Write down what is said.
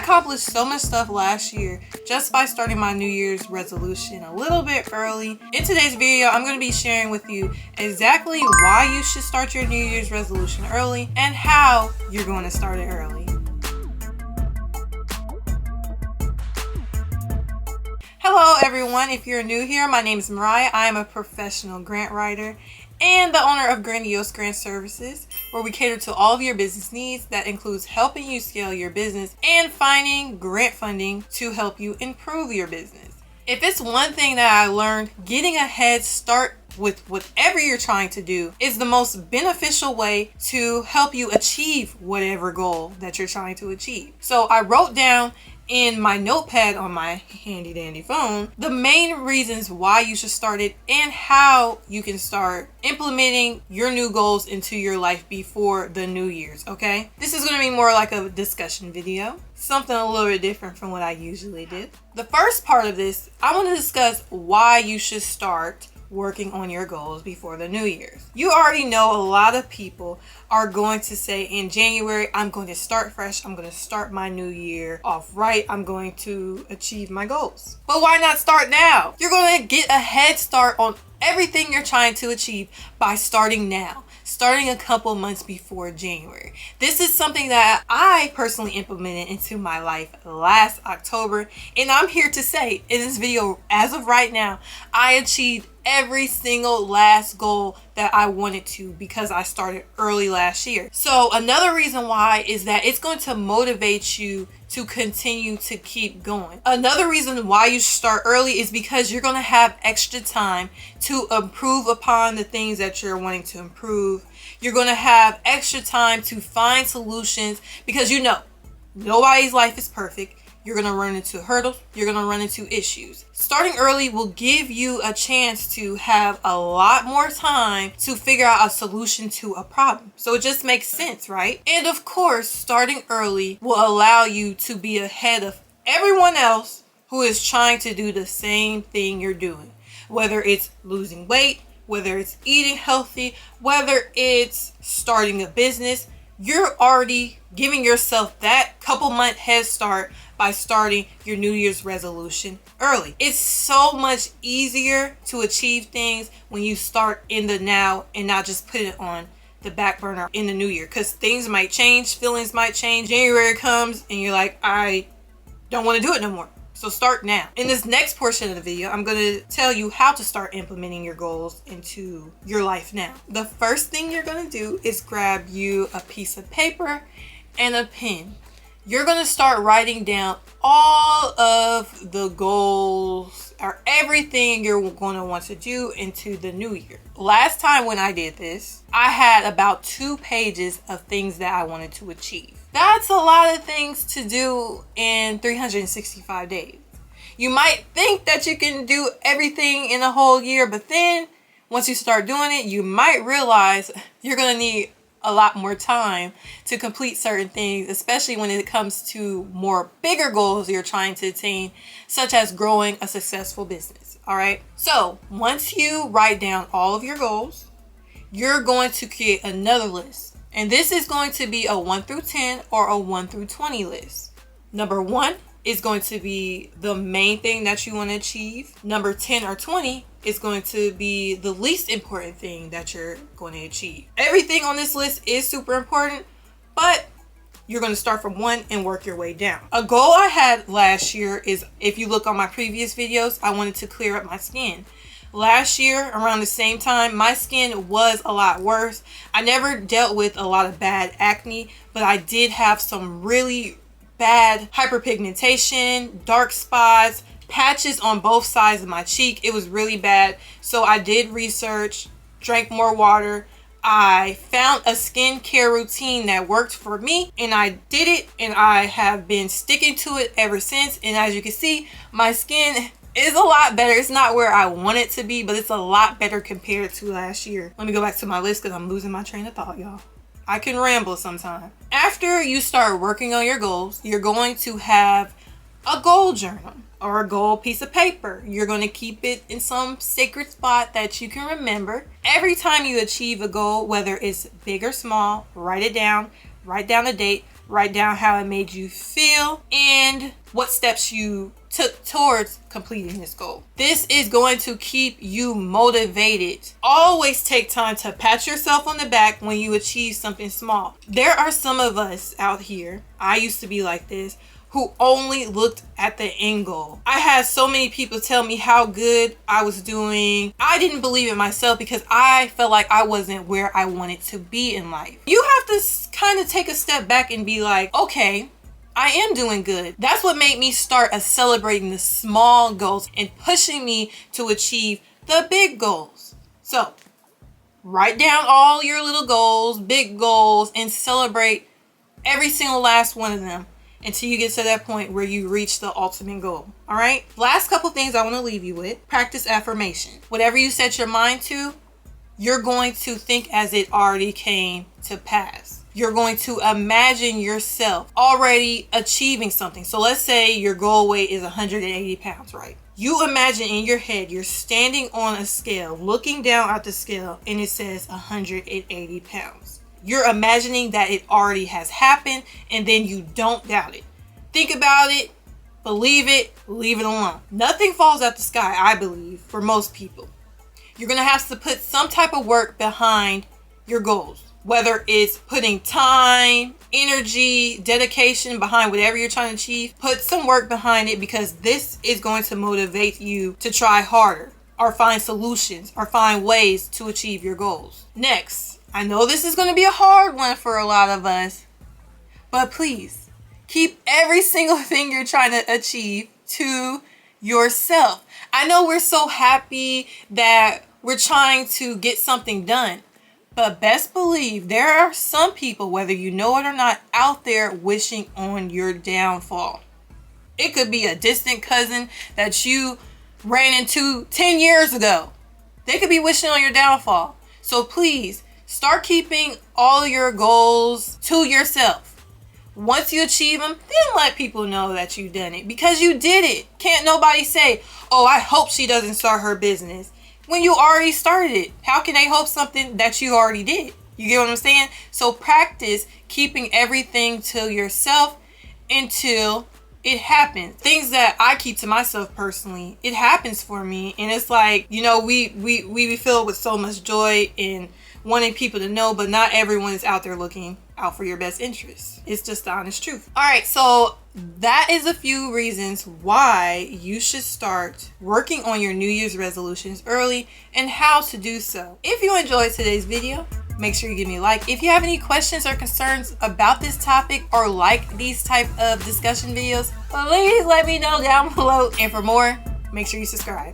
accomplished so much stuff last year just by starting my New Year's resolution a little bit early. In today's video, I'm going to be sharing with you exactly why you should start your New Year's resolution early and how you're going to start it early. Hello everyone, if you're new here, my name is Mariah. I am a professional grant writer and the owner of Grandiose Grant Services, where we cater to all of your business needs. That includes helping you scale your business and finding grant funding to help you improve your business. If it's one thing that I learned, getting a head start with whatever you're trying to do is the most beneficial way to help you achieve whatever goal that you're trying to achieve. So I wrote down in my notepad on my handy dandy phone the main reasons why you should start it and how you can start implementing your new goals into your life before the New Year's. Okay, this is going to be more like a discussion video, something a little bit different from what I usually do. The first part of this, I want to discuss why you should start working on your goals before the New Year's. You already know a lot of people are going to say in January, I'm going to start fresh. I'm going to start my new year off right. I'm going to achieve my goals. But why not start now? You're going to get a head start on everything you're trying to achieve by starting now. Starting a couple months before January. This is something that I personally implemented into my life last October, and I'm here to say in this video, as of right now, I achieved every single last goal that I wanted to because I started early last year. So another reason why is that it's going to motivate you to continue to keep going. Another reason why you should start early is because you're going to have extra time to improve upon the things that you're wanting to improve. You're going to have extra time to find solutions because you know nobody's life is perfect. You're going to run into hurdles. You're going to run into issues. Starting early will give you a chance to have a lot more time to figure out a solution to a problem. So it just makes sense, right? And of course, starting early will allow you to be ahead of everyone else who is trying to do the same thing you're doing. Whether it's losing weight, whether it's eating healthy, whether it's starting a business, you're already giving yourself that couple month head start by starting your New Year's resolution early. It's so much easier to achieve things when you start in the now and not just put it on the back burner in the new year, because things might change, feelings might change. January comes and you're like, I don't want to do it no more. So start now. In this next portion of the video, I'm going to tell you how to start implementing your goals into your life now. The first thing you're going to do is grab you a piece of paper and a pen. You're going to start writing down all of the goals or everything you're going to want to do into the new year. Last time when I did this, I had about 2 pages of things that I wanted to achieve. That's a lot of things to do in 365 days. You might think that you can do everything in a whole year, but then once you start doing it, you might realize you're going to need a lot more time to complete certain things, especially when it comes to more bigger goals you're trying to attain, such as growing a successful business. All right. So once you write down all of your goals, you're going to create another list. And this is going to be a 1 through 10 or a 1 through 20 list. Number 1 is going to be the main thing that you want to achieve. Number 10 or 20 is going to be the least important thing that you're going to achieve. Everything on this list is super important, but you're going to start from 1 and work your way down. A goal I had last year is, if you look on my previous videos, I wanted to clear up my skin. Last year, around the same time, my skin was a lot worse. I never dealt with a lot of bad acne, but I did have some really bad hyperpigmentation, dark spots, patches on both sides of my cheek. It was really bad. So I did research, drank more water. I found a skincare routine that worked for me, and I did it, and I have been sticking to it ever since. And as you can see, my skin is a lot better. It's not where I want it to be, but it's a lot better compared to last year. Let me go back to my list because I'm losing my train of thought, y'all. I can ramble sometimes. After you start working on your goals, you're going to have a goal journal or a goal piece of paper. You're going to keep it in some sacred spot that you can remember. Every time you achieve a goal, whether it's big or small, write it down. Write down the date. Write down how it made you feel and what steps you took towards completing this goal. This is going to keep you motivated. Always take time to pat yourself on the back when you achieve something small. There are some of us out here, I used to be like this, who only looked at the end goal. I had so many people tell me how good I was doing. I didn't believe in myself because I felt like I wasn't where I wanted to be in life. You have to kind of take a step back and be like, okay, I am doing good. That's what made me start celebrating the small goals and pushing me to achieve the big goals. So write down all your little goals, big goals, and celebrate every single last one of them until you get to that point where you reach the ultimate goal. All right. Last couple things I want to leave you with. Practice affirmation. Whatever you set your mind to, you're going to think as it already came to pass. You're going to imagine yourself already achieving something. So let's say your goal weight is 180 pounds, right? You imagine in your head, you're standing on a scale, looking down at the scale, and it says 180 pounds. You're imagining that it already has happened, and then you don't doubt it. Think about it, believe it, leave it alone. Nothing falls out the sky, I believe, for most people. You're going to have to put some type of work behind your goals, whether it's putting time, energy, dedication behind whatever you're trying to achieve. Put some work behind it because this is going to motivate you to try harder or find solutions or find ways to achieve your goals. Next, I know this is going to be a hard one for a lot of us, but please keep every single thing you're trying to achieve to yourself. I know we're so happy that we're trying to get something done, but best believe there are some people, whether you know it or not, out there wishing on your downfall. It could be a distant cousin that you ran into 10 years ago. They could be wishing on your downfall. So please start keeping all your goals to yourself. Once you achieve them, then let people know that you've done it because you did it. Can't nobody say, oh, I hope she doesn't start her business when you already started it. How can they hope something that you already did? You get what I'm saying? So practice keeping everything to yourself until it happens. Things that I keep to myself personally, it happens for me. And it's like, you know, we filled with so much joy and wanting people to know, but not everyone is out there looking out for your best interests. It's just the honest truth. All right, so that is a few reasons why you should start working on your New Year's resolutions early and how to do so. If you enjoyed today's video, make sure you give me a like. If you have any questions or concerns about this topic or like these type of discussion videos, please let me know down below. And for more, make sure you subscribe.